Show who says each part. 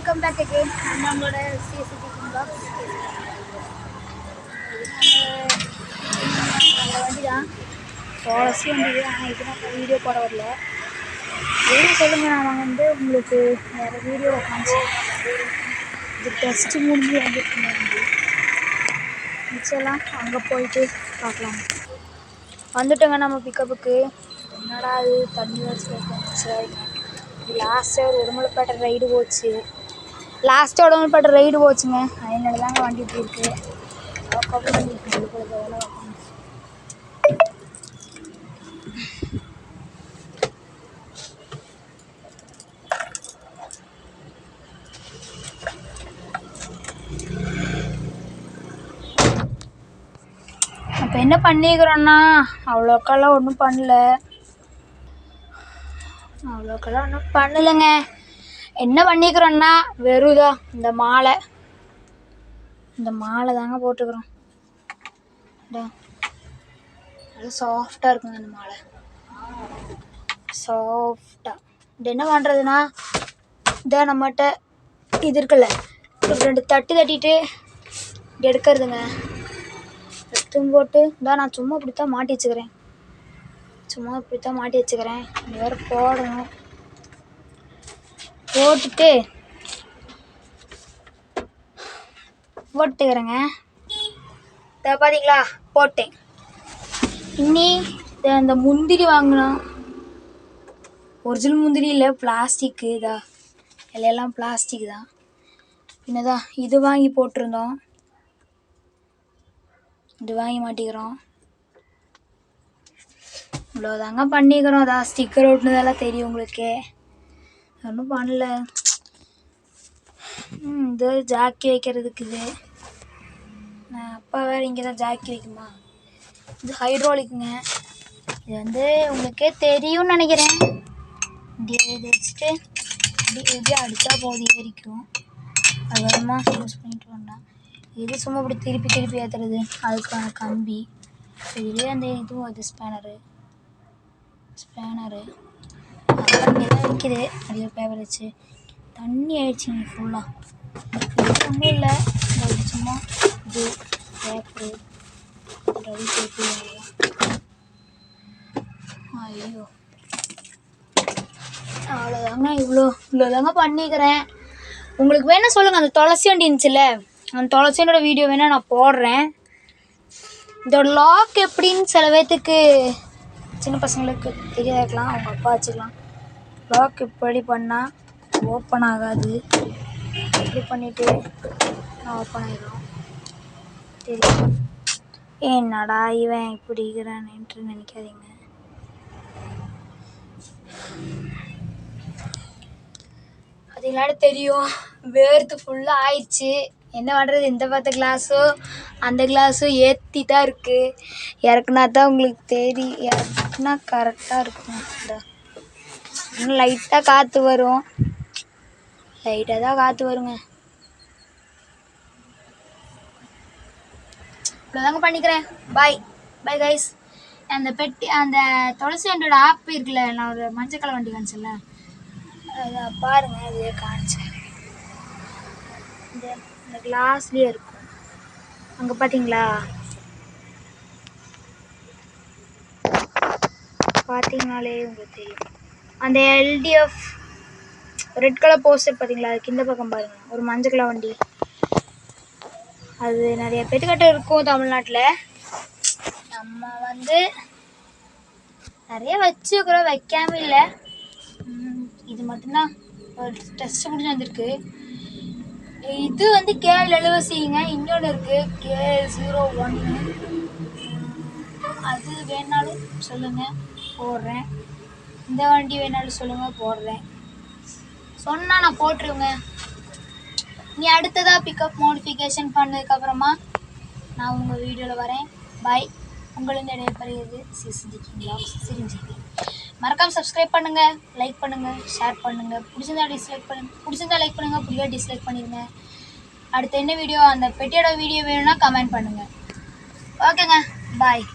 Speaker 1: Welcome back again. நம்மளோட CSC box அந்த வண்டி தான் துளசி வண்டி. ஆனால் இது நான் வீடியோ போட வரல. என்ன சொல்லுங்கள், நான் வந்து உங்களுக்கு வேறு வீடியோவை காமிச்சேன். இது டெஸ்ட்டு முடிஞ்சு வந்துட்டு மிச்சம்லாம் அங்கே போயிட்டு பார்க்கலாம். வந்துட்டோங்க நம்ம பிக்கப்புக்கு. என்னடா அது தண்ணி வச்சு லாஸ்ட்டாக ஒரு உடுமலைப்பேட்டை ரைடு போச்சு. போச்சுங்க. அதனால தாங்க வண்டி இப்படி இருக்குது. அப்போ என்ன பண்ணிக்கிறோன்னா அவ்வளோக்கெல்லாம் ஒன்றும் பண்ணலைங்க. என்ன பண்ணிக்கிறோன்னா வெறுதா இந்த மாலை தாங்க போட்டுக்கிறோம். நல்லா சாஃப்டாக இருக்குங்க இந்த மாலை, சாஃப்டாக. இது என்ன பண்ணுறதுன்னா, இதான் நம்மகிட்ட இது இருக்குல்ல, 2 தட்டிட்டு இப்படி எடுக்கிறதுங்க. எடுத்தும் போட்டு இதான் நான் சும்மா இப்படித்தான் மாட்டி வச்சுக்கிறேன். இது வேறு போடணும். போட்டுக்கிறேங்க. இதை பார்த்தீங்களா, போட்டேன். இன்னி இந்த முந்திரி வாங்கினோம். ஒரிஜினல் முந்திரி இல்லை, பிளாஸ்டிக்கு. இலையெல்லாம் பிளாஸ்டிக் தான். என்னதான் இது வாங்கி போட்டிருந்தோம். இது வாங்கி மாட்டிக்கிறோம். இவ்வளோதாங்க பண்ணிக்கிறோம். ஸ்டிக்கர் ஓட்டுனதெல்லாம் தெரியும் உங்களுக்கே. ஒன்றும் பண்ணல. இது ஜாக்கி வைக்கிறதுக்கு. நான் அப்பா வேறு இங்கே தான் ஜாக்கி வைக்குமா. இது ஹைட்ராலிக்குங்க. இது வந்து உங்களுக்கே தெரியும்னு நினைக்கிறேன். இப்படியே இது வச்சுட்டு இப்படியே அடித்தா போதும், ஏறிக்கும். அதுக்கப்புறமா யூஸ் பண்ணிட்டு வந்தேன். இது சும்மா இப்படி திருப்பி ஏற்றுறது, அதுக்கான கம்பி. இதுலேயே அந்த இதுவும் அது ஸ்பேனரு அதெல்லாம் இங்கே தான் வைக்கிது. அப்படியே பேப்பர் வச்சு தண்ணி ஆயிடுச்சுங்க ஃபுல்லாக. இது ஒன்றும் இல்லை, சும்மா இது பேப்பரு ரவி பேப்பர். ஐயோ, அவ்வளோதாங்க. இவ்வளோதாங்க பண்ணிக்கிறேன். உங்களுக்கு வேணால் சொல்லுங்கள். அந்த துளசி வண்டி இருந்துச்சுல்ல, அந்த துளசி வண்டியோட வீடியோ வேணால் நான் போடுறேன். இதோட லாக் எப்படின்னு சில பேர்த்துக்கு சின்ன பசங்களுக்கு தெரியாது இருக்கலாம், அவங்க அப்பா வச்சுக்கலாம். லாக் இப்படி பண்ணால் ஓப்பன் ஆகாது. இப்படி பண்ணிவிட்டு ஓப்பன் ஆகிடும். தெரியும். என்னடா இவன் இப்படி இருக்கிறான்ட்டு நினைக்காதீங்க. அது இல்லாத தெரியும். வேர்த்து ஃபுல்லாக ஆயிடுச்சு. என்ன பண்ணுறது, இந்த பார்த்த கிளாஸும் அந்த கிளாஸும் ஏற்றி தான் இருக்குது. இறக்குனா தான் உங்களுக்கு தெரியும். இறக்குனா கரெக்டாக இருக்கும். இன்னும் லைட்டாக காற்று வரும். வருங்க. இவ்வளோதாங்க பண்ணிக்கிறேன். Bye guys. அந்த துளசி வண்டியோட ஆப் இருக்குல்ல, நான் ஒரு மஞ்சள் கலர் வண்டி காமிச்சல, அதை பாருங்கள். இதையே காமிச்சேன். இந்த கிளாஸ்லேயே இருக்கும். அங்கே பார்த்தீங்களா, பார்த்தீங்கனாலே உங்களுக்கு தெரியும். அந்த எல்டிஎஃப் ரெட் கலர் போஸ்டர் பார்த்தீங்களா, அதுக்கு இந்த பக்கம் பாருங்கள், ஒரு மஞ்சள் கலர் வண்டி. அது நிறைய பேர்த்துக்கிட்ட இருக்கும் தமிழ்நாட்டில். நம்ம வந்து நிறைய வச்சுக்கிறோம், வைக்காம இல்லை. இது மட்டும்தான் ஒரு டெஸ்ட் முடிஞ்சு வந்திருக்கு. இது வந்து KL70ங்க. இன்னொன்று இருக்குது KL01. அது வேணாலும் சொல்லுங்கள், போடுறேன். இந்த வண்டி வேணாலும் சொல்லுங்கள், போடுறேன். சொன்னால் நான் போட்டுருவேங்க. நீ அடுத்ததாக பிக்கப் மோடிஃபிகேஷன் பண்ணதுக்கப்புறமா நான் உங்கள் வீடியோவில் வரேன். பாய். உங்களிருந்து இடையப்படுகிறது சிஎஸ்சி வ்ளாக்ஸ் சிரிஞ்சிபி. மறக்காமல் சப்ஸ்கிரைப் பண்ணுங்கள், லைக் பண்ணுங்கள், ஷேர் பண்ணுங்கள். பிடிச்சிருந்தா லைக் பண்ணுங்கள், பிடிக்கா டிஸ்லைக் பண்ணிடுங்க. அடுத்து என்ன வீடியோ, அந்த பெட்டியோட வீடியோ வேணும்னா கமெண்ட் பண்ணுங்கள். ஓகேங்க, பாய்.